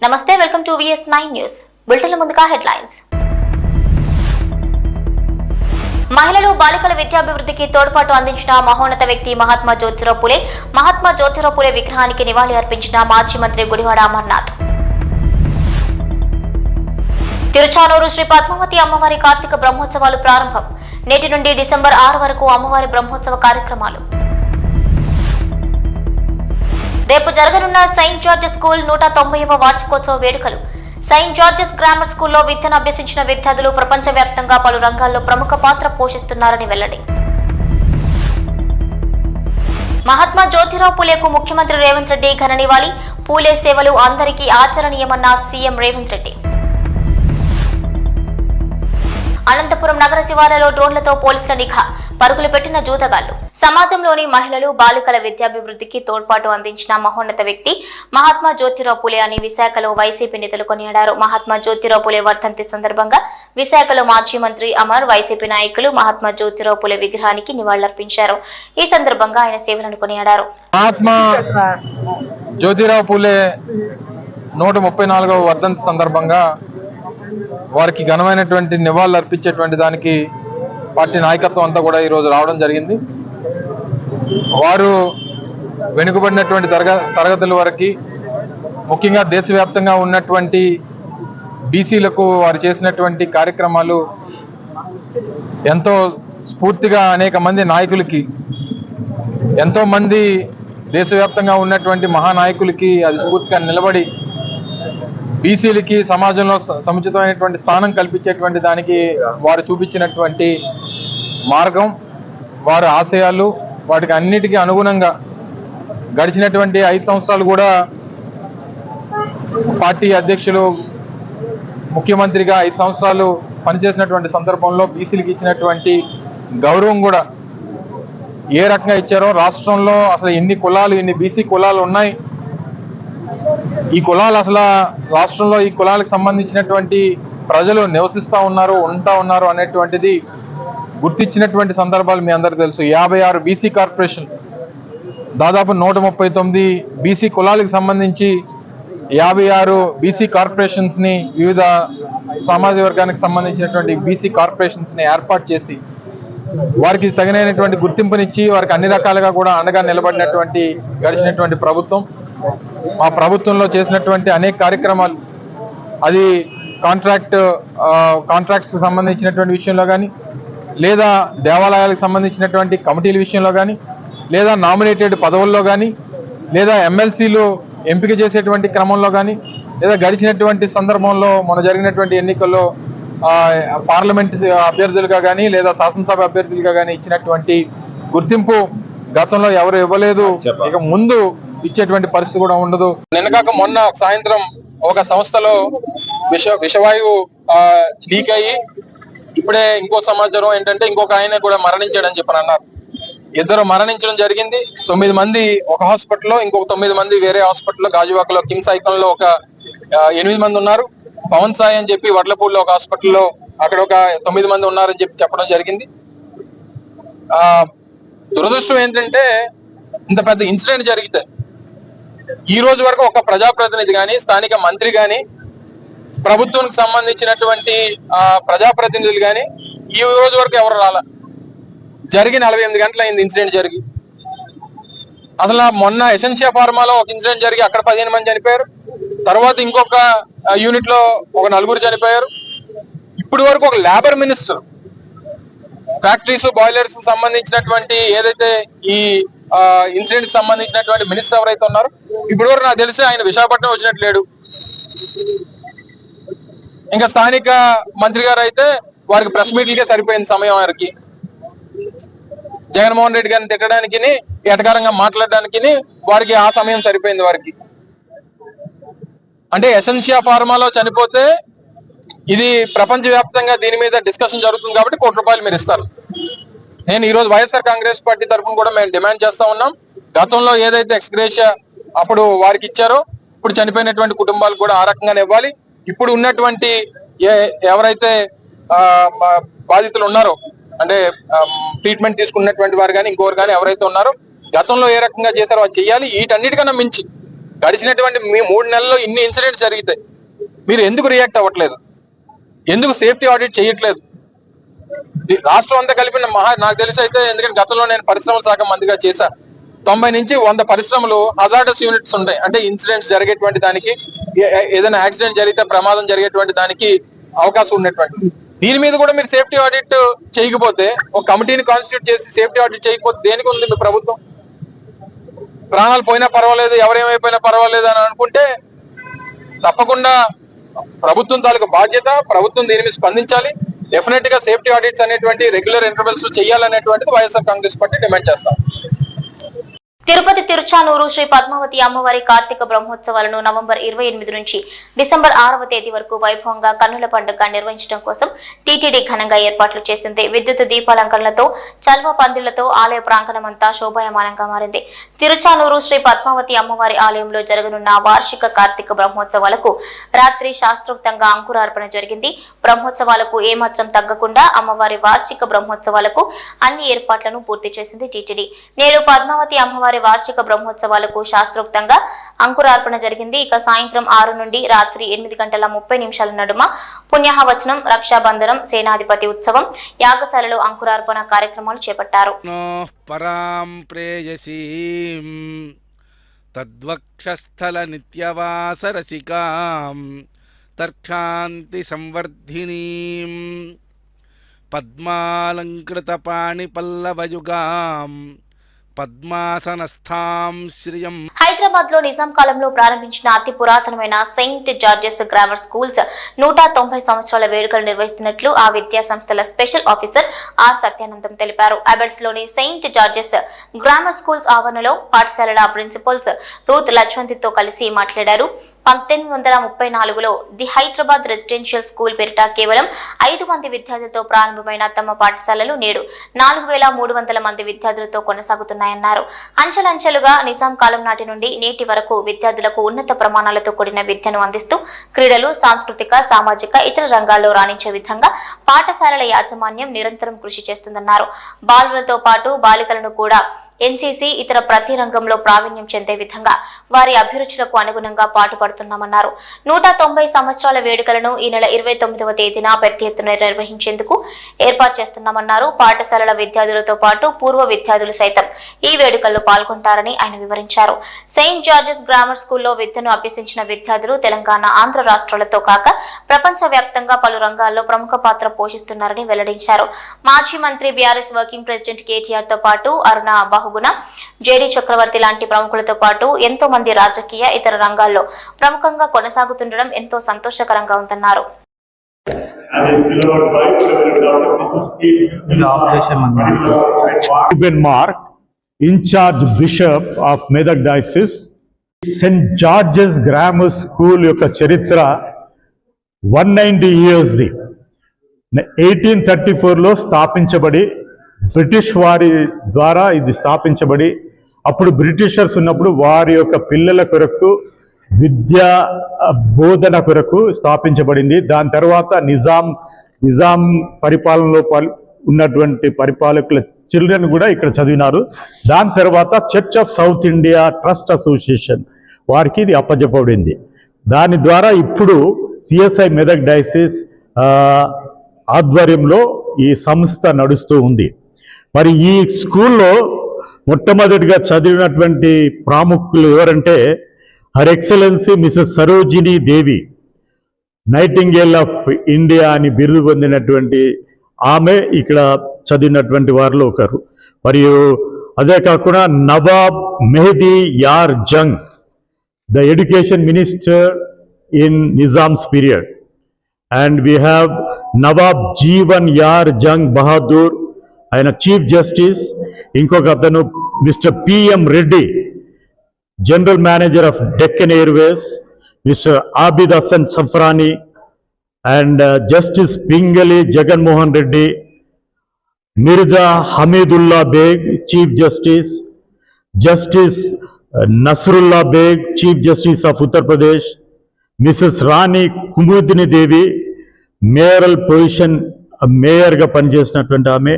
నమస్తే, welcome to VS9 news. బులెటిన్ల ముందుగా headlines. మహిళలు బాలికల విద్యాభివృద్ధికి తోడ్పాటు అందించిన మహోన్నత వ్యక్తి మహాత్మా జ్యోతిరావు పూలే. మహాత్మా జ్యోతిరావు పూలే విగ్రహానికి నివాళి అర్పించిన మాజీ మంత్రి గుడివాడ అమర్నాథ్. తిరుచానూరు శ్రీ పద్మావతి అమ్మవారి కార్తీక బ్రహ్మోత్సవాలు ప్రారంభం. నేటి నుండి డిసెంబర్ 6 వరకు అమ్మవారి బ్రహ్మోత్సవ కార్యక్రమాలు. రేపు జరగనున్న సెయింట్ జార్జ్ స్కూల్ 190వ వార్షికోత్సవ వేడుకలు. సెయింట్ జార్జెస్ గ్రామర్ స్కూల్లో విద్యను అభ్యసించిన విద్యార్థులు ప్రపంచవ్యాప్తంగా పలు రంగాల్లో ప్రముఖ పాత్ర పోషిస్తున్నారని వెల్లడి. మహాత్మా జ్యోతిరావు పూలేకు ముఖ్యమంత్రి రేవంత్ రెడ్డి ఘన నివాళి. పూలే సేవలు అందరికీ ఆచరణీయమన్న సీఎం రేవంత్ రెడ్డి. అనంతపురం నగర శివార్లలో డ్రోన్లతో పోలీసుల నిఘా. పరుగులు పెట్టిన జూదగాళ్లు. సమాజంలోని మహిళలు బాలికల విద్యాభివృద్ధికి తోడ్పాటు అందించిన మహోన్నత వ్యక్తి మహాత్మా జ్యోతిరావు పూలే అని విశాఖలో వైసీపీ నేతలు కొనియాడారు. మహాత్మా జ్యోతిరావు పూలే వర్ధంతి సందర్భంగా విశాఖలో మాజీ మంత్రి అమర్, వైసీపీ నాయకులు మహాత్మా జ్యోతిరావు పూలే విగ్రహానికి నివాళులర్పించారు. ఈ సందర్భంగా ఆయన సేవలను కొనియాడారు. మహాత్మా జ్యోతిరావు పూలే 134వ వర్ధంతి సందర్భంగా వారికి ఘనమైనటువంటి నివాళులు అర్పించేటువంటి దానికి పార్టీ నాయకత్వం అంతా కూడా ఈరోజు రావడం జరిగింది. వారు వెనుకబడినటువంటి తరగతుల వరకు, ముఖ్యంగా దేశవ్యాప్తంగా ఉన్నటువంటి బీసీలకు వారు చేసినటువంటి కార్యక్రమాలు ఎంతో స్ఫూర్తిగా అనేక మంది నాయకులకి, ఎంతో మంది దేశవ్యాప్తంగా ఉన్నటువంటి మహానాయకులకి అది స్ఫూర్తిగా నిలబడి బీసీలకి సమాజంలో సముచితమైనటువంటి స్థానం కల్పించేటువంటి దానికి వారు చూపించినటువంటి మార్గం, వారి ఆశయాలు, వాటికి అన్నిటికీ అనుగుణంగా గడిచినటువంటి 5 సంవత్సరాలు కూడా పార్టీ అధ్యక్షులు, ముఖ్యమంత్రిగా 5 సంవత్సరాలు పనిచేసినటువంటి సందర్భంలో బీసీలకు ఇచ్చినటువంటి గౌరవం కూడా ఏ రకంగా ఇచ్చారో, రాష్ట్రంలో అసలు ఎన్ని కులాలు, ఎన్ని బీసీ కులాలు ఉన్నాయి, ఈ కులాలు అసలు రాష్ట్రంలో ఈ కులాలకు సంబంధించినటువంటి ప్రజలు నివసిస్తూ ఉన్నారు అనేటువంటిది గుర్తించినటువంటి సందర్భాలు మీ అందరికీ తెలుసు. 56 బీసీ కార్పొరేషన్, దాదాపు 139 బీసీ కులాలకు సంబంధించి 56 బీసీ కార్పొరేషన్స్ ని, వివిధ సామాజిక వర్గానికి సంబంధించినటువంటి బీసీ కార్పొరేషన్స్ ని ఏర్పాటు చేసి వారికి తగినటువంటి గుర్తింపునిచ్చి వారికి అన్ని రకాలుగా కూడా అండగా నిలబడినటువంటి గడిచినటువంటి ప్రభుత్వం. మా ప్రభుత్వంలో చేసినటువంటి అనేక కార్యక్రమాలు, అది కాంట్రాక్ట్స్ సంబంధించినటువంటి విషయంలో కానీ, లేదా దేవాలయాలకు సంబంధించినటువంటి కమిటీల విషయంలో కానీ, లేదా నామినేటెడ్ పదవుల్లో కానీ, లేదా ఎమ్మెల్సీలు ఎంపిక చేసేటువంటి క్రమంలో కానీ, లేదా గడిచినటువంటి సందర్భంలో మన జరిగినటువంటి ఎన్నికల్లో పార్లమెంట్ అభ్యర్థులుగా కానీ, లేదా శాసనసభ అభ్యర్థులుగా కానీ ఇచ్చినటువంటి గుర్తింపు గతంలో ఎవరు ఇవ్వలేదు, ఇక ముందు ఇచ్చేటువంటి పరిస్థితి కూడా ఉండదు. నిన్నగాక మొన్న సాయంత్రం ఒక సంస్థలో విషవాయువు లీక్ అయ్యి ఇప్పుడే ఇంకో సమాచారం ఏంటంటే ఇంకొక ఆయన కూడా మరణించాడని చెప్పని అన్నారు. 2 మరణించడం జరిగింది. 9 మంది ఒక హాస్పిటల్లో, ఇంకొక 9 మంది వేరే హాస్పిటల్లో, గాజువాకలో కిమ్స్ ఐకాన్లో ఒక 8 మంది ఉన్నారు. పవన్ సాయి అని చెప్పి వడ్లపూడిలో ఒక హాస్పిటల్లో అక్కడ ఒక 9 మంది ఉన్నారని చెప్పడం జరిగింది. దురదృష్టం ఏంటంటే ఇంత పెద్ద ఇన్సిడెంట్ జరిగితే ఈ రోజు వరకు ఒక ప్రజాప్రతినిధి కానీ, స్థానిక మంత్రి కానీ, ప్రభుత్వానికి సంబంధించినటువంటి ప్రజాప్రతినిధులు కానీ ఈ రోజు వరకు ఎవరు రాలా. జరిగి 48 గంటలు అయింది ఇన్సిడెంట్ జరిగి. అసలు మొన్న ఎసెన్షియా ఫార్మాలో ఒక ఇన్సిడెంట్ జరిగి అక్కడ 15 మంది చనిపోయారు. తర్వాత ఇంకొక యూనిట్ లో ఒక 4 చనిపోయారు. ఇప్పటి వరకు ఒక లేబర్ మినిస్టర్, ఫ్యాక్టరీస్, బాయిలర్స్ సంబంధించినటువంటి ఏదైతే ఈ ఇన్సిడెంట్ సంబంధించినటువంటి మినిస్టర్ ఎవరైతే ఉన్నారో ఇప్పటి వరకు నాకు తెలిసి ఆయన విశాఖపట్నం వచ్చినట్టు లేడు. ఇంకా స్థానిక మంత్రి గారు అయితే వారికి ప్రెస్ మీట్లకే సరిపోయింది సమయం. వారికి జగన్మోహన్ రెడ్డి గారిని తిట్టడానికి, ఎటకారంగా మాట్లాడడానికి వారికి ఆ సమయం సరిపోయింది. వారికి అంటే ఎసెన్షియా ఫార్మాలో చనిపోతే ఇది ప్రపంచవ్యాప్తంగా దీని మీద డిస్కషన్ జరుగుతుంది కాబట్టి ₹1 మీరు ఇస్తారు. నేను ఈరోజు వైఎస్ఆర్ కాంగ్రెస్ పార్టీ తరఫున కూడా మేము డిమాండ్ చేస్తా ఉన్నాం. గతంలో ఏదైతే ఎక్స్గ్రేషియా అప్పుడు వారికి ఇచ్చారో ఇప్పుడు చనిపోయినటువంటి కుటుంబాలకు కూడా ఆ రకంగానే ఇవ్వాలి. ఇప్పుడు ఉన్నటువంటి ఎవరైతే బాధితులు ఉన్నారో, అంటే ట్రీట్మెంట్ తీసుకున్నటువంటి వారు కానీ ఇంకోరు కానీ ఎవరైతే ఉన్నారో గతంలో ఏ రకంగా చేశారో అది చెయ్యాలి. వీటన్నిటికన్నా మించి గడిచినటువంటి మీ 3 నెలల్లో ఇన్ని ఇన్సిడెంట్స్ జరిగితే మీరు ఎందుకు రియాక్ట్ అవ్వట్లేదు? ఎందుకు సేఫ్టీ ఆడిట్ చేయట్లేదు? రాష్ట్రం అంతా కలిపిన నాకు తెలిసి అయితే, ఎందుకంటే గతంలో నేను పరిశ్రమల శాఖ మంత్రిగా చేశాను, 90 నుంచి 100 పరిశ్రమలు హజార్డస్ యూనిట్స్ ఉంటాయి. అంటే ఇన్సిడెంట్స్ జరిగేటువంటి దానికి, ఏదైనా యాక్సిడెంట్ జరిగితే ప్రమాదం జరిగేటువంటి దానికి అవకాశం ఉన్నటువంటి. దీని మీద కూడా మీరు సేఫ్టీ ఆడిట్ చేయకపోతే, ఒక కమిటీని కాన్స్టిట్యూట్ చేసి సేఫ్టీ ఆడిట్ చేయకపోతే దేనికి ఉంది మీ ప్రభుత్వం? ప్రాణాలు పోయినా పర్వాలేదు, ఎవరేమైపోయినా పర్వాలేదు అని అనుకుంటే తప్పకుండా ప్రభుత్వం తాలూకు బాధ్యత. ప్రభుత్వం దీని మీద స్పందించాలి. డెఫినెట్ గా సేఫ్టీ ఆడిట్స్ అనేటువంటి రెగ్యులర్ ఇంటర్వెల్స్ చేయాలనేటువంటిది వైఎస్ఆర్ కాంగ్రెస్ పార్టీ డిమాండ్ చేస్తాం. తిరుపతి తిరుచానూరు శ్రీ పద్మావతి అమ్మవారి కార్తీక బ్రహ్మోత్సవాలను నవంబర్ 28 నుంచి డిసెంబర్ 6వ తేదీ వరకు వైభవంగా కన్నుల పండుగ నిర్వహించడం కోసం టీటీడీ ఘనంగా ఏర్పాట్లు చేసింది. విద్యుత్ దీపాలంకరణలతో, చల్వ పందిళ్లతో ఆలయ ప్రాంగణమంతా శోభాయమానంగా మారింది. తిరుచానూరు శ్రీ పద్మావతి అమ్మవారి ఆలయంలో జరగనున్న వార్షిక కార్తీక బ్రహ్మోత్సవాలకు రాత్రి శాస్త్రోక్తంగా అంకురార్పణ జరిగింది. బ్రహ్మోత్సవాలకు ఏమాత్రం తగ్గకుండా అమ్మవారి వార్షిక బ్రహ్మోత్సవాలకు అన్ని ఏర్పాట్లను పూర్తి చేసింది టీటీడీ. నేడు పద్మావతి అమ్మవారి వార్షిక బ్రహ్మోత్సవాలకు శాస్త్రోక్తంగా అంకురార్పణ జరిగింది. ఇక సాయంత్రం 6 నుండి రాత్రి 8:30 నడుమ పుణ్యాహవచనం, రక్షాబంధనం, సేనాధిపతి ఉత్సవం, యాగశాలలో అంకురార్పణ కార్యక్రమాలు చేపట్టారు. పరాం ప్రేయసీం తద్వక్షస్థల నిత్యవాసరసికాం తర్క్షాంతి సంవర్ధినీం పద్మాలంకృత పాణి పల్లవయుగాం పద్మాసనస్థాం శ్రియం. హైదరాబాద్ లో నిజాం కాలంలో ప్రారంభించిన అతి పురాతనమైన సెయింట్ జార్జెస్ గ్రామర్ స్కూల్స్ 190 సంవత్సరాల వేడుకలు నిర్వహిస్తున్నట్లు ఆ విద్యా సంస్థల స్పెషల్ ఆఫీసర్ ఆర్ సత్యానందం తెలిపారు. అబెట్స్ లోని సెయింట్ జార్జెస్ గ్రామర్ స్కూల్స్ ఆవరణలో పాఠశాలల ప్రిన్సిపల్స్ రూత్ లజ్వంతితో కలిసి మాట్లాడారు. 1834లో ది హైదరాబాద్ రెసిడెన్షియల్ స్కూల్ పేరిట కేవలం 5 మంది విద్యార్థులతో ప్రారంభమైన తమ పాఠశాలలు నేడు 4300 మంది విద్యార్థులతో కొనసాగుతున్నాయన్నారు. అంచెలంచెలుగా నిజాం కాలం నాటి నుండి నేటి వరకు విద్యార్థులకు ఉన్నత ప్రమాణాలతో కూడిన విద్యను అందిస్తూ క్రీడలు, సాంస్కృతిక, సామాజిక, ఇతర రంగాల్లో రాణించే విధంగా పాఠశాలల యాజమాన్యం నిరంతరం కృషి చేస్తుందన్నారు. బాలులతో పాటు బాలికలను కూడా ఎన్సీసీ, ఇతర ప్రతి రంగంలో ప్రావీణ్యం చెందే విధంగా వారి అభిరుచులకు అనుగుణంగా పాటుపడుతున్నామన్నారు. 190 సంవత్సరాల వేడుకలను ఈ నెల 29వ తేదీన పెద్ద ఎత్తున నిర్వహించేందుకు ఏర్పాటు చేస్తున్నామన్నారు. పాఠశాలల విద్యార్థులతో పాటు పూర్వ విద్యార్థులు సైతం ఈ వేడుకల్లో పాల్గొంటారని ఆయన వివరించారు. సెయింట్ జార్జెస్ గ్రామర్ స్కూల్లో విద్యను అభ్యసించిన విద్యార్థులు తెలంగాణ, ఆంధ్ర రాష్ట్రాలతో కాక ప్రపంచ వ్యాప్తంగా పలు రంగాల్లో ప్రముఖ పాత్ర పోషిస్తున్నారని వెల్లడించారు. మాజీ మంత్రి, బీఆర్ఎస్ వర్కింగ్ ప్రెసిడెంట్ కేటీఆర్ తో పాటు అరుణ బహుగుణ, జేడీ చక్రవర్తి లాంటి ప్రముఖులతో పాటు ఎంతో మంది రాజకీయ, ఇతర రంగాల్లో ప్రముఖంగా కొనసాగుతుండడం ఎంతో సంతోషకరంగా ఉందన్నారు. Mark, in charge bishop of Medak Diocese, St. George's Grammar School యొక్క చరిత్ర 190 years. 1834లో స్థాపించబడి బ్రిటిష్ వారి ద్వారా ఇది స్థాపించబడి, అప్పుడు బ్రిటిషర్స్ ఉన్నప్పుడు వారి యొక్క పిల్లల కొరకు విద్యా బోధన కొరకు స్థాపించబడింది. దాని తర్వాత నిజాం పరిపాలనలో ఉన్నటువంటి పరిపాలకుల చిల్డ్రన్ కూడా ఇక్కడ చదివినారు. దాని తర్వాత church of south India trust association వారికి ఇది అప్పచెప్పబడింది. దాని ద్వారా ఇప్పుడు సిఎస్ఐ మెదక్ డయాసిస్ ఆధ్వర్యంలో ఈ సంస్థ నడుస్తూ ఉంది. మరి ఈ స్కూల్లో మొట్టమొదటిగా చదివినటువంటి ప్రాముఖ్యులు ఎవరంటే her excellency Mrs Sarojini Devi, nightingale of India అని బిరుదు పొందినటువంటి ఆమె ఇక్కడ చదివినటువంటి వారిలో ఒకరు. మరియు అదే కాకుండా Nawab Mehdi Yar Jung, the education minister in Nizam's period. And we have Nawab Jeevan Yar Jung Bahadur, ఆయన చీఫ్ జస్టిస్. ఇంకొక అతను mister PM Reddy, general manager of Deccan Airways. Mister Abid Hasan Safrani and justice Pingali Jaganmohan Reddy. Mirza Hamidullah Baig, chief justice. Justice Nasrullah Baig, chief justice of Uttar Pradesh. Mrs Rani Kumudini Devi, mayoral position మేయర్గా పనిచేసినటువంటి ఆమె.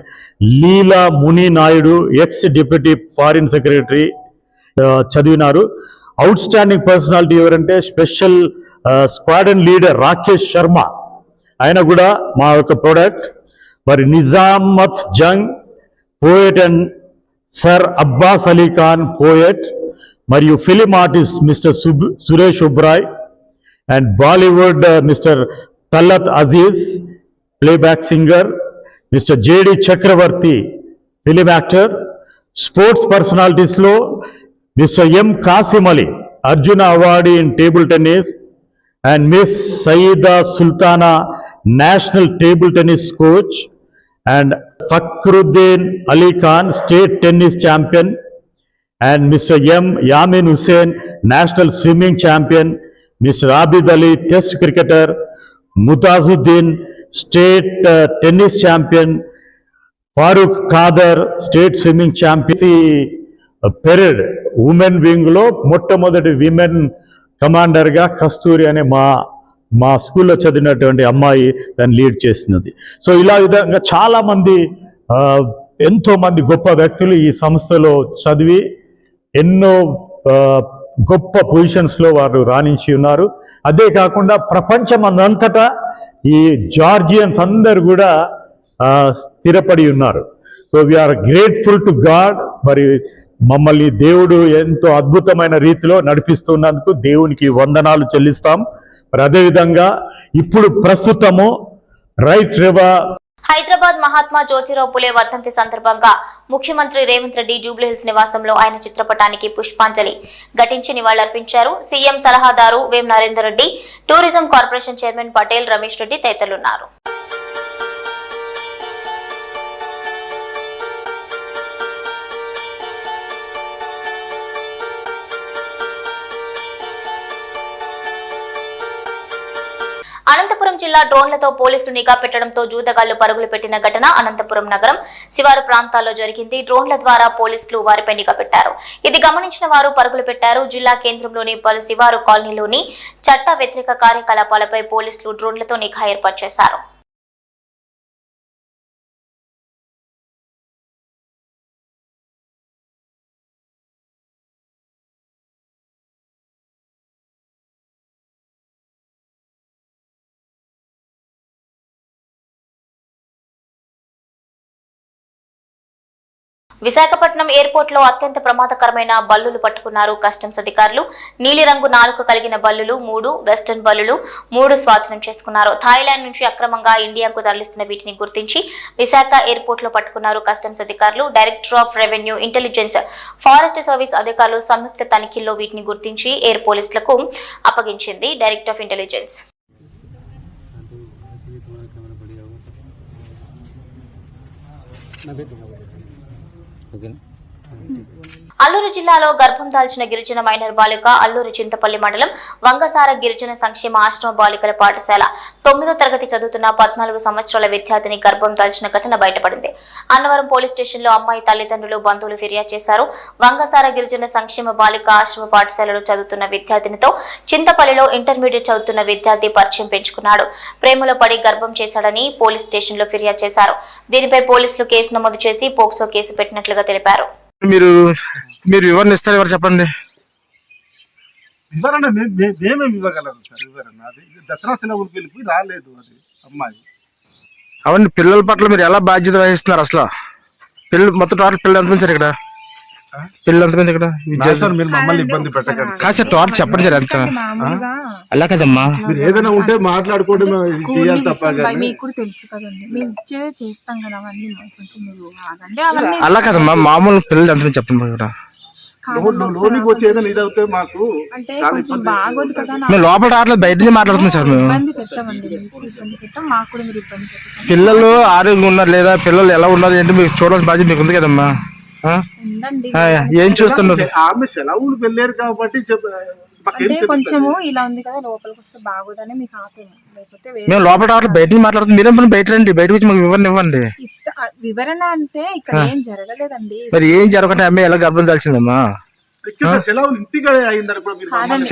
Leela Muni Naidu, ex deputy foreign secretary చదివినారు. Outstanding personality ఎవరంటే special squadron leader Rakesh Sharma, ఆయన కూడా మా యొక్క ప్రోడక్ట్. మరి Nizamat Jung poet and sir Abbas Ali Khan poet, మరియు film artist mister Suresh Oberoi, and Bollywood mister Talat Aziz playback singer, mister JD Chakravarthy film actor. Sports పర్సనాలిటీస్లో mister M Kasim Ali Arjuna awardee in table tennis, and miss Saeeda Sultana national table tennis coach, and Fakhruddin Ali Khan, state tennis champion, and Mr. M. Yamin Hussain, national swimming champion, Mr. Abid Ali, test cricketer, Mutazuddin, state tennis champion, Farooq Kader, state swimming champion. Parade women wing lo మొట్టమొదటి women commander గా కస్తూరి అనే మా స్కూల్లో చదివినటువంటి అమ్మాయి దాన్ని lead చేసినది. So ఇలా విధంగా చాలామంది ఎంతోమంది గొప్ప వ్యక్తులు ఈ సంస్థలో చదివి ఎన్నో గొప్ప పొజిషన్స్లో వారు రాణించి ఉన్నారు. అదే కాకుండా ప్రపంచం అంతటా ఈ జార్జియన్స్ అందరు కూడా స్థిరపడి ఉన్నారు. So we are grateful to God. మరి మమ్మల్ని దేవుడు ఎంతో అద్భుతమైన రీతిలో నడిపిస్తున్నందుకు దేవునికి వందనాలు చెల్లిస్తాం. మరి అదేవిధంగా ఇప్పుడు ప్రస్తుతము రైట్ రివర్ హైదరాబాద్ మహాత్మా జ్యోతిరావు పులే వర్ధంతి సందర్భంగా ముఖ్యమంత్రి రేవంత్ రెడ్డి జూబ్లీహిల్స్ నివాసంలో ఆయన చిత్రపటానికి పుష్పాంజలి ఘటించి నివాళులర్పించారు. సీఎం సలహాదారు Vem Narender Reddy, tourism corporation chairman Patel Ramesh Reddy తదితరులున్నారు. అనంతపురం జిల్లా డ్రోన్లతో పోలీసులు నిఘా పెట్టడంతో జూదగాళ్లు పరుగులు పెట్టిన ఘటన అనంతపురం నగరం శివారు ప్రాంతాల్లో జరిగింది. డ్రోన్ల ద్వారా పోలీసులు వారిపై నిఘా పెట్టారు. ఇది గమనించిన వారు పరుగులు పెట్టారు. జిల్లా కేంద్రంలోని పలు శివారు కాలనీలోని చట్ట వ్యతిరేక కార్యకలాపాలపై పోలీసులు డ్రోన్లతో నిఘా ఏర్పాటు చేశారు. విశాఖపట్నం ఎయిర్పోర్ట్ లో అత్యంత ప్రమాదకరమైన బల్లులు పట్టుకున్నారు కస్టమ్స్ అధికారులు. నీలిరంగు నాలుక కలిగిన బల్లులు 3, వెస్టర్న్ బల్లులు 3 స్వాధీనం చేసుకున్నారు. థాయిలాండ్ నుంచి అక్రమంగా ఇండియాకు తరలిస్తున్న వీటిని గుర్తించి విశాఖ ఎయిర్పోర్ట్ లో పట్టుకున్నారు కస్టమ్స్ అధికారులు. Director of revenue, intelligence, forest service అధికారులు సంయుక్త తనిఖీల్లో వీటిని గుర్తించి ఎయిర్ పోలీసులకు అప్పగించింది డైరెక్టర్ ఆఫ్ ఇంటెలిజెన్స్. అల్లూరు జిల్లాలో గర్భం దాల్చిన గిరిజన మైనర్ బాలిక అల్లూరు చింతపల్లి మండలం వంగసార గిరిజన సంక్షేమ ఆశ్రమ బాలికల పాఠశాల 9వ తరగతి చదువుతున్న 14 సంవత్సరాల విద్యార్థిని గర్భం దాల్చిన ఘటన బయటపడింది. అన్నవరం పోలీస్ స్టేషన్ లో అమ్మాయి తల్లిదండ్రులు, బంధువులు ఫిర్యాదు చేశారు. వంగసార గిరిజన సంక్షేమ బాలిక ఆశ్రమ పాఠశాలలో చదువుతున్న విద్యార్థినితో చింతపల్లిలో ఇంటర్మీడియట్ చదువుతున్న విద్యార్థి పరిచయం పెంచుకున్నాడు. ప్రేమలో పడి గర్భం చేశాడని పోలీస్ స్టేషన్ లో ఫిర్యాదు చేశారు. దీనిపై పోలీసులు కేసు నమోదు చేసి పోక్సో కేసు పెట్టినట్లుగా తెలిపారు. మీరు వివరణ ఇస్తారు, ఎవరు చెప్పండి. వివరణ మేమేమి ఇవ్వగలరు సార్ వివరణ? అది దసరా సెలవులు పిలిపి రాలేదు అది అమ్మాయి. అవన్నీ పిల్లల పట్ల మీరు ఎలా బాధ్యత వహిస్తున్నారు? అసలు పిల్లలు మొత్తం టోటల్ పిల్లలు ఎంతమంది సార్ ఇక్కడ? పిల్లలు ఎంతమంది ఇక్కడ? సార్ మీరు మమ్మల్ని ఇబ్బంది పెట్టకండి కాదు సార్, టోటల్ చెప్పండి సార్ ఎంత. అలా కదమ్మా, మీరు ఏదైనా ఉంటే మాట్లాడుకోండి, చేయాలి తప్ప. మీకు తెలుసు కదండి, మేము చేస్తాం కదా అవన్నీ. కొంచెం మీరు ఆగండి. అలా కదమ్మా, మామూలు పిల్లలు ఎంతమంది చెప్పండి ఇక్కడ. లోనికి వచ్చి ఏదైనా ఇది అవుతే మాకు అంటే కొంచెం బాగోదు కదా. మేము లోపల రావట్లేదు, బయట నుంచి మాట్లాడుతున్నాం సార్. మేము ఇబ్బంది పెట్టామండి, ఇబ్బంది పెట్టాం. మాకు కూడా మీరు ఇబ్బంది పెట్టాం. పిల్లలు ఆరోగ్యంగా ఉన్నారు లేదా, పిల్లలు ఎలా ఉన్నారు ఏంటి మీకు చూడాల్సిన బాధ్యత మీకు ఉంది కదమ్మా. ఏం చూస్తున్నారు? ఆమె సెలవులు వెళ్ళారు కాబట్టి అంటే కొంచెము ఇలా ఉంది కదా, లోపలికి వస్తే బాగోదని మీకు ఆపేము. లేకపోతే మేము లోపల రావట్లేదు, బయట నుంచి మాట్లాడుతున్నాం. మీరేం బయట రండి, బయట వచ్చి మాకు వివరణ ఇవ్వండి. వివరణ అంటే ఇక్కడ ఏం జరగలేదండి. మరి ఏం జరగకుండా అమ్మాయి ఎలా గర్భం దాల్చిందమ్మా? ఇక్కడ సెలవులు ఇంటికి అయిందని కూడా మీరు మమ్మల్ని-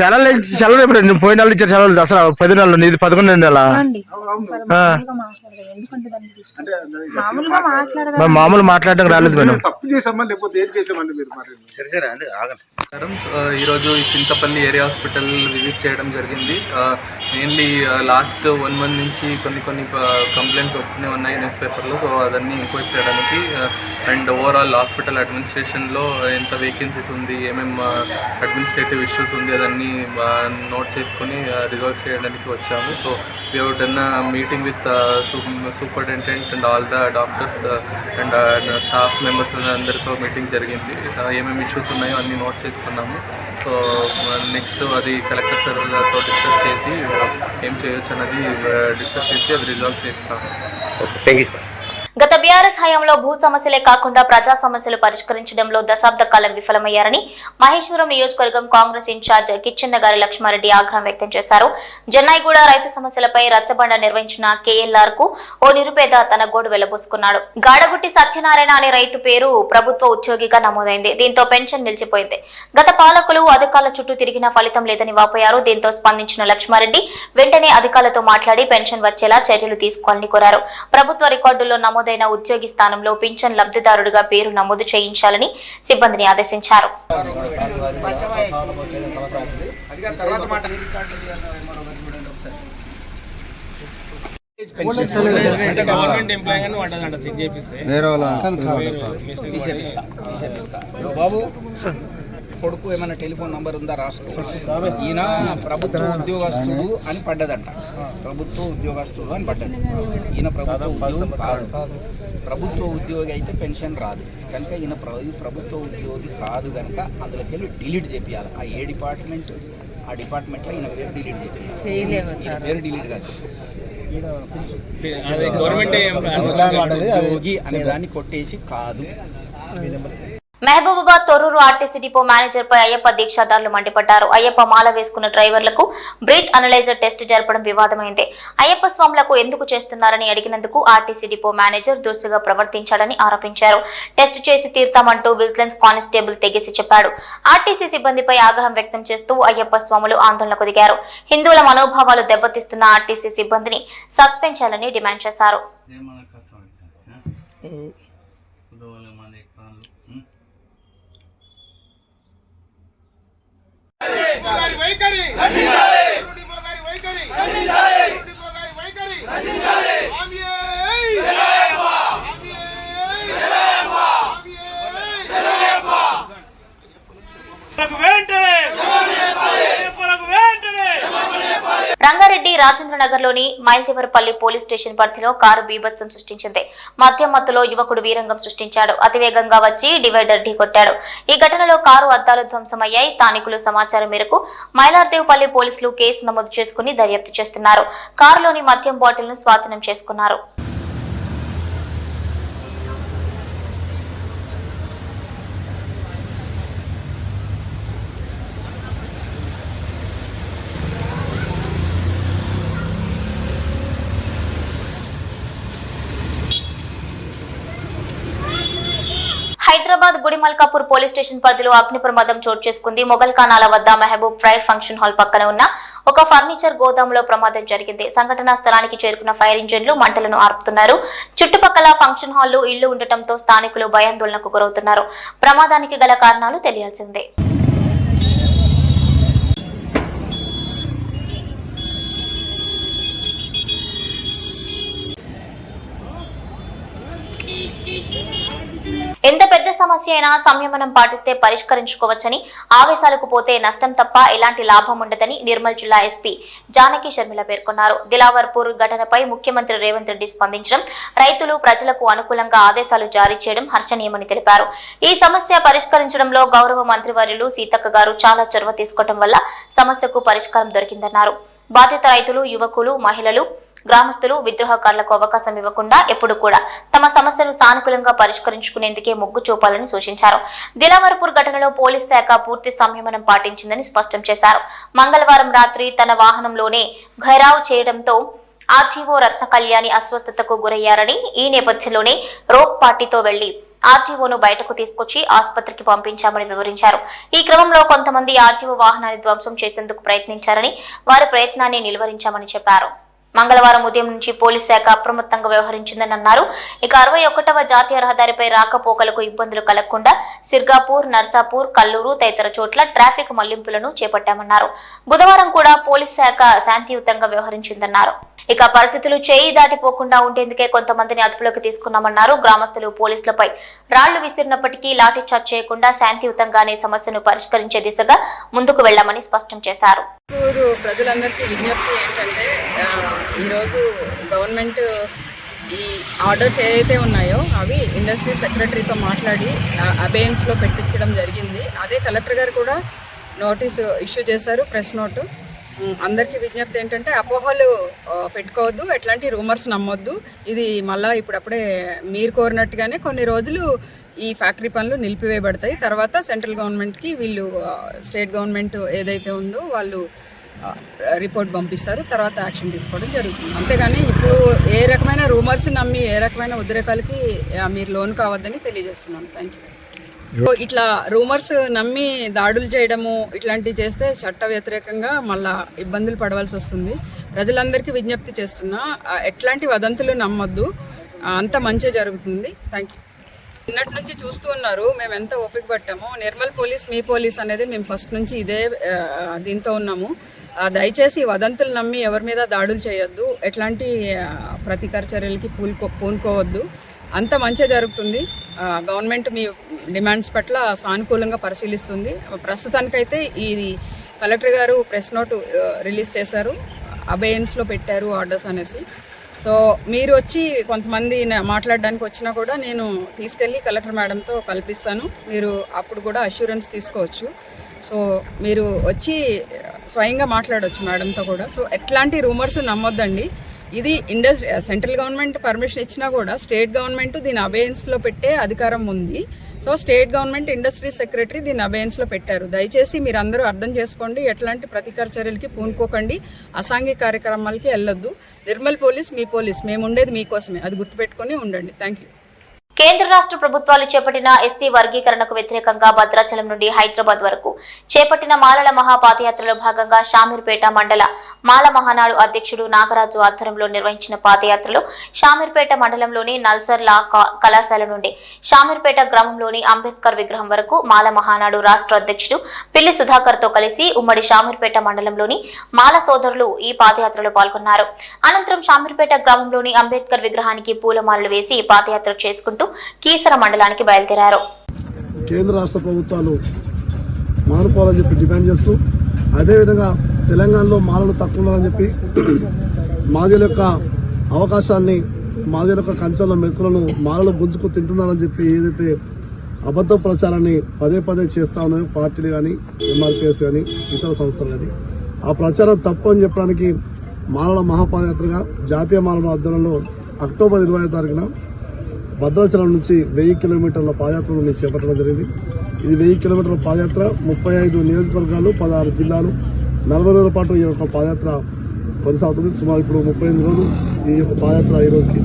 సెలవులు ఇప్పుడు నువ్వు పోయిన నెలలు ఇచ్చారు సెలవులు దసరా 10 నెలలు నీది 11 నెల అండి అవును. సరే, మామూలుగా మాట్లాడదాం. ఎందుకంటే దాన్ని తీసుకొచ్చి- అంటే మామూలుగా మాట్లాడదాం. మరి మామూలు మాట్లాడడానికి రాలేదు మేడం. తప్పు చేసామా లేకపోతే ఏం చేసామండి మీరు మరి ఈరోజు ఈ చింతపల్లి ఏరియా హాస్పిటల్ విజిట్ చేయడం జరిగింది. మెయిన్లీ లాస్ట్ 1 మంత్ నుంచి కొన్ని కంప్లైంట్స్ వస్తూనే ఉన్నాయి న్యూస్ పేపర్లో. సో అదన్నీ ఎంక్వైరీ చేయడానికి అండ్ ఓవరాల్ హాస్పిటల్ అడ్మినిస్ట్రేషన్లో ఎంత వేకెన్సీస్ ఉంది, ఏమేమి అడ్మినిస్ట్రేటివ్ ఇష్యూస్ ఉంది అదన్నీ నోట్ చేసుకొని రిజాల్వ్ చేయడానికి వచ్చాము. So we have done meeting with superintendent and all the doctors and staff members అందరితో మీటింగ్ జరిగింది. ఏమేమి ఇష్యూస్ ఉన్నాయో అన్నీ నోట్ చేసుకున్నాము. సో నెక్స్ట్ అది కలెక్టర్ సార్తో డిస్కస్ చేసి ఏం చేయొచ్చు అన్నది డిస్కస్ చేసి అది రిజాల్వ్ చేస్తాము. Thank you sir. గత బీఆర్ఎస్ హయాంలో భూ సమస్యలే కాకుండా ప్రజా సమస్యలు పరిష్కరించడంలో దశాబ్ద కాలం విఫలమయ్యారని మహేశ్వరం నియోజకవర్గం కాంగ్రెస్ ఇన్ఛార్జ్ కిచ్చెన్న గారి లక్ష్మారెడ్డి ఆగ్రహం వ్యక్తం చేశారు. జన్నాయిగూడ రైతు సమస్యలపై రచ్చబండ నిర్వహించిన కేఎల్ఆర్ కు ఓ నిరుపేద తన గోడు వెళ్లబోసుకున్నాడు. గాడగుట్టి సత్యనారాయణ అనే రైతు పేరు ప్రభుత్వ ఉద్యోగిగా నమోదైంది. దీంతో పెన్షన్ నిలిచిపోయింది. గత పాలకులు అధికారుల చుట్టూ తిరిగినా ఫలితం లేదని వాపోయారు. దీంతో స్పందించిన లక్ష్మారెడ్డి వెంటనే అధికారులతో మాట్లాడి పెన్షన్ వచ్చేలా చర్యలు తీసుకోవాలని కోరారు. ప్రభుత్వ రికార్డుల్లో నమోదైన ఉద్యోగి స్థానంలో పింఛన్ లబ్ధిదారుడిగా పేరు నమోదు చేయించాలని సిబ్బందిని ఆదేశించారు. బాబు కొడుకు ఏమైనా టెలిఫోన్ నంబర్ ఉందా రాసుకో. ఈయన ప్రభుత్వ ఉద్యోగస్తుడు అని పడ్డదంట. ప్రభుత్వ ఉద్యోగస్తుడు అని పడ్డది. ఈయన ప్రభుత్వ ఉద్యోగం కాదు. ప్రభుత్వ ఉద్యోగి అయితే పెన్షన్ రాదు కనుక ఈయన ప్రభుత్వ ఉద్యోగి కాదు కనుక అందులోకి వెళ్ళి డిలీట్ చేయాలి. ఆ ఏ డిపార్ట్మెంట్ ఆ డిపార్ట్మెంట్లో ఈయన పేరు డిలీట్ చేయాలి. పేరు డిలీట్ కాదు, ఉద్యోగి అనే దాన్ని కొట్టేసి కాదు. Mahabubabad Thorrur RTC depot manager పై అయ్యప్ప దీక్షాదారులు మండిపడ్డారు. అయ్యప్ప మాల వేసుకున్న డ్రైవర్లకు బ్రీత్ అనలైజర్ టెస్ట్ జరపడం వివాదమైంది. అయ్యప్ప స్వాములకు ఎందుకు చేస్తున్నారని అడిగినందుకు ఆర్టీసీ డిపో మేనేజర్ దురుసుగా ప్రవర్తించాడని ఆరోపించారు. టెస్ట్ చేసి తీర్తామంటూ విజిలెన్స్ కానిస్టేబుల్ తెగేసి చెప్పాడు. ఆర్టీసీ సిబ్బందిపై ఆగ్రహం వ్యక్తం చేస్తూ అయ్యప్ప స్వాములు ఆందోళనకు దిగారు. హిందువుల మనోభావాలు దెబ్బతీస్తున్న ఆర్టీసీ సిబ్బందిని సస్పెండ్ చేయాలని డిమాండ్ చేశారు. రంగారెడ్డి రాజేంద్రనగర్లోని మైల్తివరపల్లి పోలీస్ స్టేషన్ పరిధిలో కారు బీభత్సం సృష్టించింది. మద్యం మత్తులో యువకుడు వీరంగం సృష్టించాడు. అతివేగంగా వచ్చి డివైడర్ ఢీకొట్టాడు. ఈ ఘటనలో కారు అద్దాలు ధ్వంసమయ్యాయి. స్థానికులు సమాచారం మేరకు మైలార్దేవ్పల్లి పోలీసులు కేసు నమోదు చేసుకుని దర్యాప్తు చేస్తున్నారు. కారులోని మద్యం బాటిల్ ను స్వాధీనం చేసుకున్నారు. హైదరాబాద్ గుడిమల్కాపూర్ పోలీస్ స్టేషన్ పరిధిలో అగ్ని ప్రమాదం చోటు చేసుకుంది. మొఘల్ ఖానాల వద్ద మహబూబ్ ఫ్రైర్ ఫంక్షన్ హాల్ పక్కన ఉన్న ఒక ఫర్నిచర్ గోదాంలో ప్రమాదం జరిగింది. సంఘటనా స్థలానికి చేరుకున్న ఫైర్ ఇంజిన్లు మంటలను ఆర్పుతున్నారు. చుట్టుపక్కల ఫంక్షన్ హాల్ ఇళ్లు ఉండటంతో స్థానికులు భయాందోళనకు గురవుతున్నారు. ప్రమాదానికి గల కారణాలు తెలియాల్సిందే. ఎంత పెద్ద సమస్య అయినా సంయమనం పాటిస్తే పరిష్కరించుకోవచ్చని, ఆవేశాలకు పోతే నష్టం తప్ప ఎలాంటి లాభం ఉండదని నిర్మల్ జిల్లా ఎస్పీ జానకి శర్మిల పేర్కొన్నారు. దిలావర్పూర్ ఘటనపై ముఖ్యమంత్రి రేవంత్ రెడ్డి స్పందించడం, రైతులు ప్రజలకు అనుకూలంగా ఆదేశాలు జారీ చేయడం హర్షణీయమని తెలిపారు. ఈ సమస్య పరిష్కరించడంలో గౌరవ మంత్రివర్యులు సీతక్క గారు చాలా చొరవ తీసుకోవడం వల్ల సమస్యకు పరిష్కారం దొరికిందన్నారు. బాధిత రైతులు, యువకులు, మహిళలు, గ్రామస్తులు విద్రోహకారులకు అవకాశం ఇవ్వకుండా ఎప్పుడు కూడా తమ సమస్యను సానుకూలంగా పరిష్కరించుకునేందుకే మొగ్గు చూపాలని సూచించారు. దిలావర్పూర్ ఘటనలో పోలీస్ శాఖ పూర్తి సంయమనం పాటించిందని స్పష్టం చేశారు. మంగళవారం రాత్రి తన వాహనంలోనే ఘైరావ్ చేయడంతో ఆర్టీఓ రత్న కళ్యాణి అస్వస్థతకు గురయ్యారని, ఈ నేపథ్యంలోనే రోప్ పార్టీతో వెళ్లి ఆర్టీఓను బయటకు తీసుకొచ్చి ఆసుపత్రికి పంపించామని వివరించారు. ఈ క్రమంలో కొంతమంది ఆర్టీఓ వాహనాన్ని ధ్వంసం చేసేందుకు ప్రయత్నించారని, వారి ప్రయత్నాన్ని నిలువరించామని చెప్పారు. మంగళవారం ఉదయం నుంచి పోలీస్ శాఖ అప్రమత్తంగా వ్యవహరించిందని అన్నారు. ఇక 61వ జాతీయ రహదారిపై రాకపోకలకు ఇబ్బందులు కలగకుండా సిర్గాపూర్, నర్సాపూర్, కల్లూరు తదితర చోట్ల ట్రాఫిక్ మళ్లింపులను చేపట్టామన్నారు. బుధవారం కూడా పోలీస్ శాఖ శాంతియుతంగా వ్యవహరించిందన్నారు. ఇక పరిస్థితులు చేయి దాటిపోకుండా ఉండేందుకే కొంతమందిని అదుపులోకి తీసుకున్నామన్నారు. గ్రామస్తులు పోలీసులపై రాళ్లు విసిరినప్పటికీ లాఠీచార్జ్ చేయకుండా శాంతియుతంగానే సమస్యను పరిష్కరించే దిశగా ముందుకు వెళ్లామని స్పష్టం చేశారు. ప్రజలందరికీ విజ్ఞప్తి ఏంటంటే, ఈరోజు గవర్నమెంట్ ఈ ఆర్డర్స్ ఏదైతే ఉన్నాయో అవి ఇండస్ట్రీ సెక్రటరీతో మాట్లాడి అబేయన్స్లో పెట్టించడం జరిగింది. అదే కలెక్టర్ గారు కూడా నోటీసు ఇష్యూ చేశారు, ప్రెస్ నోటు. అందరికీ విజ్ఞప్తి ఏంటంటే, అపోహలు పెట్టుకోవద్దు, ఎట్లాంటి రూమర్స్ నమ్మొద్దు. ఇది మళ్ళీ ఇప్పుడప్పుడే మీరు కోరినట్టుగానే కొన్ని రోజులు ఈ ఫ్యాక్టరీ పనులు నిలిపివేయబడతాయి. తర్వాత సెంట్రల్ గవర్నమెంట్కి వీళ్ళు స్టేట్ గవర్నమెంట్ ఏదైతే ఉందో వాళ్ళు రిపోర్ట్ పంపిస్తారు, తర్వాత యాక్షన్ తీసుకోవడం జరుగుతుంది. అంతేగాని ఇప్పుడు ఏ రకమైన రూమర్స్ నమ్మి ఏ రకమైన ఉద్రేకాలకి మీరు లోన్ కావద్దని తెలియజేస్తున్నాను. Thank you. ఇట్లా రూమర్స్ నమ్మి దాడులు చేయడము ఇట్లాంటివి చేస్తే చట్ట వ్యతిరేకంగా మళ్ళా ఇబ్బందులు పడవలసి వస్తుంది. ప్రజలందరికీ విజ్ఞప్తి చేస్తున్నా, ఎట్లాంటి వదంతులు నమ్మొద్దు, అంత మంచి జరుగుతుంది. Thank you. నిన్నటి నుంచి చూస్తూ ఉన్నారు మేము ఎంత ఓపిక పట్టామో. నిర్మల్ పోలీస్ మీ పోలీస్ అనేది మేము ఫస్ట్ నుంచి ఇదే దీంతో ఉన్నాము. దయచేసి వదంతులు నమ్మి ఎవరి మీద దాడులు చేయొద్దు, ఎట్లాంటి ప్రతీకార చర్యలకి పూనుకోవద్దు. అంత మంచిగా జరుగుతుంది. గవర్నమెంట్ మీ డిమాండ్స్ పట్ల సానుకూలంగా పరిశీలిస్తుంది. ప్రస్తుతానికైతే ఇది కలెక్టర్ గారు ప్రెస్ నోట్ రిలీజ్ చేశారు, అబేయన్స్లో పెట్టారు ఆర్డర్స్ అనేసి. సో మీరు వచ్చి కొంతమంది మాట్లాడడానికి వచ్చినా కూడా నేను తీసుకెళ్ళి కలెక్టర్ మేడంతో కల్పిస్తాను. మీరు అప్పుడు కూడా అష్యూరెన్స్ తీసుకోవచ్చు. సో మీరు వచ్చి స్వయంగా మాట్లాడవచ్చు మేడంతో కూడా. సో ఎట్లాంటి రూమర్స్ నమ్మొద్దండి. ఇది సెంట్రల్ గవర్నమెంట్ పర్మిషన్ ఇచ్చినా కూడా స్టేట్ గవర్నమెంట్ దీని అబేయన్స్లో పెట్టే అధికారం ఉంది. So state government industry secretary దీన్ని అబేయన్స్లో పెట్టారు. దయచేసి మీరు అందరూ అర్థం చేసుకోండి, ఎట్లాంటి ప్రతీకార చర్యలకి పూనుకోకండి, అసాంఘిక కార్యక్రమాలకి వెళ్ళొద్దు. నిర్మల్ పోలీస్ మీ పోలీస్, మేము ఉండేది మీకోసమే, అది గుర్తుపెట్టుకొని ఉండండి. Thank you. కేంద్ర రాష్ట్ర ప్రభుత్వాలు చేపట్టిన ఎస్సీ వర్గీకరణకు వ్యతిరేకంగా భద్రాచలం నుండి హైదరాబాద్ వరకు చేపట్టిన మాలల మహాపాదయాత్రలో భాగంగా షామీర్పేట మండల మాల మహానాడు అధ్యక్షుడు నాగరాజు ఆధ్వర్యంలో నిర్వహించిన పాదయాత్రలో షామీర్పేట మండలంలోని నల్సర్లా కళాశాల నుండి షామీర్పేట గ్రామంలోని అంబేద్కర్ విగ్రహం వరకు మాల మహానాడు రాష్ట్ర అధ్యక్షుడు పిల్లి సుధాకర్ తో కలిసి ఉమ్మడి షామీర్పేట మండలంలోని మాల సోదరులు ఈ పాదయాత్రలో పాల్గొన్నారు. అనంతరం షామీర్పేట గ్రామంలోని అంబేద్కర్ విగ్రహానికి పూలమాలలు వేసి పాదయాత్ర చేసుకుంటూ కీసర మండలానికి బయలుదేరారు. కేంద్ర రాష్ట్ర ప్రభుత్వాలు మానుకోవాలని చెప్పి డిమాండ్ చేస్తూ, అదేవిధంగా తెలంగాణలో మాలలు తక్కువ ఉన్నారని చెప్పి మాదిల యొక్క అవకాశాన్ని, మాదిల యొక్క కంచెల మెతుకులను మాలలు గుంజుకు తింటున్నారని చెప్పి ఏదైతే అబద్ధ ప్రచారాన్ని పదే పదే చేస్తా ఉన్నాయో పార్టీలు కానీ, ఎంఆర్పీఎస్ కానీ, ఇతర సంస్థలు కానీ, ఆ ప్రచారం తప్పు అని చెప్పడానికి మాలల మహాపాదయాత్రగా జాతీయ మాలల ఆధ్వర్యంలో అక్టోబర్ 20వ తారీఖున భద్రాచలం నుంచి 1000 కిలోమీటర్ల పాదయాత్రను మేము చేపట్టడం జరిగింది. ఇది 1000 కిలోమీటర్ల పాదయాత్ర, 35 నియోజకవర్గాలు, 16 జిల్లాలు, 40 రోజుల పాటు ఈ యొక్క పాదయాత్ర కొనసాగుతుంది. సుమారు ఇప్పుడు 38 రోజులు ఈ యొక్క పాదయాత్ర ఈ రోజుకి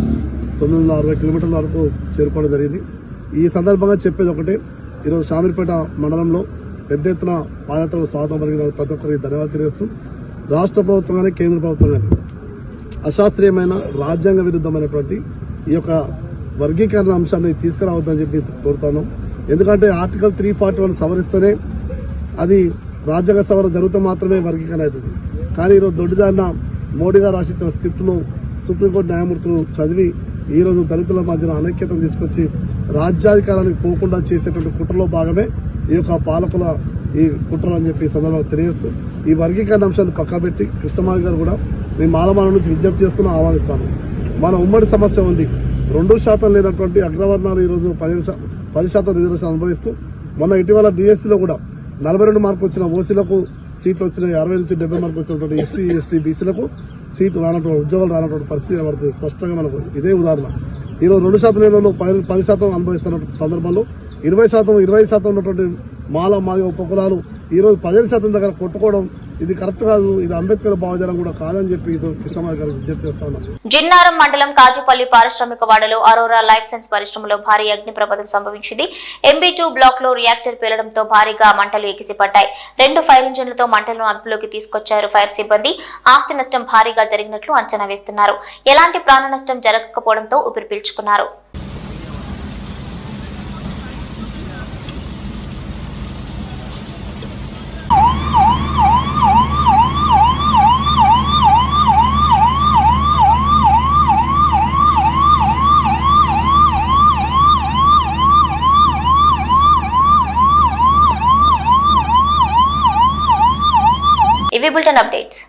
960 కిలోమీటర్ల వరకు చేరుకోవడం జరిగింది. ఈ సందర్భంగా చెప్పేది ఒకటే, ఈరోజు షామీర్పేట మండలంలో పెద్ద ఎత్తున పాదయాత్రకు స్వాగతం పలికిన ప్రతి ఒక్కరికి ధన్యవాదాలు తెలియజేస్తూ, రాష్ట్ర ప్రభుత్వం కానీ కేంద్ర ప్రభుత్వం కానీ అశాస్త్రీయమైన రాజ్యాంగ విరుద్ధమైనటువంటి ఈ యొక్క వర్గీకరణ అంశాన్ని తీసుకురావద్దని చెప్పి కోరుతాను. ఎందుకంటే ఆర్టికల్ 341 సవరిస్తేనే అది రాజ్యాంగ సవరణ జరిగితే మాత్రమే వర్గీకరణ అవుతుంది. కానీ ఈరోజు దొడ్డిదారిన మోడీ గారు రాసిన స్క్రిప్ట్ను సుప్రీంకోర్టు న్యాయమూర్తులు చదివి ఈరోజు దళితుల మధ్యన అనైక్యతను తీసుకొచ్చి రాజ్యాధికారానికి పోకుండా చేసేటువంటి కుట్రలో భాగమే ఈ యొక్క పాలకుల ఈ కుట్రలు అని చెప్పి సందర్భంగా తెలియజేస్తూ, ఈ వర్గీకరణ అంశాన్ని పక్కబెట్టి కృష్ణమావి గారు కూడా మేము మాలమాల నుంచి విజ్ఞప్తి చేస్తున్నా, ఆహ్వానిస్తాను. మన ఉమ్మడి సమస్య ఉంది. 2% లేనటువంటి అగ్రవర్ణాలు ఈరోజు 10% రిజర్వేషన్ అనుభవిస్తూ, మొన్న ఇటీవల డిఎస్సీలో కూడా 42 మార్కులు వచ్చిన ఓసీలకు సీట్లు వచ్చినాయి, 60 నుంచి 70 మార్కులు వచ్చినటువంటి ఎస్సీ ఎస్టీ బీసీలకు సీట్లు రానటువంటి, ఉద్యోగాలు రానటువంటి పరిస్థితి పడుతుంది. స్పష్టంగా మనకు ఇదే ఉదాహరణ. ఈరోజు 2% లేని వాళ్ళు 10% అనుభవిస్తున్న సందర్భంలో 20% ఉన్నటువంటి మాదిగ ఉపకులాలు ఈరోజు 15% దగ్గర కొట్టుకోవడం ఇది కరెక్ట్ కాదు, ఇది అంబేద్కర్ భావజాలం కూడా కాదని చెప్పి కృష్ణమాచారి గారు విజ్ఞప్తి చేస్తాను. జిన్నారం మండలం కాజుపల్లి పారిశ్రామిక వాడలో అరోరా లైఫ్ సైన్స్ పరిశ్రమలో భారీ అగ్ని ప్రమాదం సంభవించింది. MB2 బ్లాక్ లో రియాక్టర్ పేలడంతో భారీగా మంటలు ఎగిసిపడ్డాయి. 2 ఫైర్ ఇంజన్లతో మంటలను అదుపులోకి తీసుకొచ్చారు ఫైర్ సిబ్బంది. ఆస్తి నష్టం భారీగా జరిగినట్లు అంచనా వేస్తున్నారు. ఎలాంటి ప్రాణ నష్టం జరగకపోవడంతో ఊపిరి పీల్చుకున్నారు. ఇవి బులెటిన్ అప్డేట్స్.